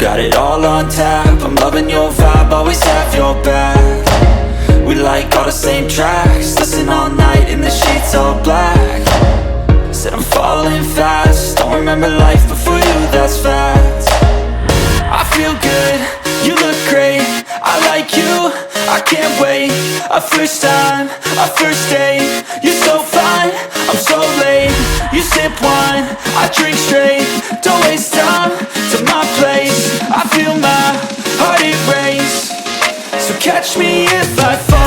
got it all on tap, I'm loving your vibe, always have your back. We like all the same tracks, listen all night in the sheets all black. Said I'm falling fast, don't remember life before you, that's fact. I feel good, you look great, I like you, I can't wait. A first time, a first date, you're so fine, I'm so late. You sip wine, I drink straight, don't waste time to my place. I feel my heart erase, so catch me if I fall.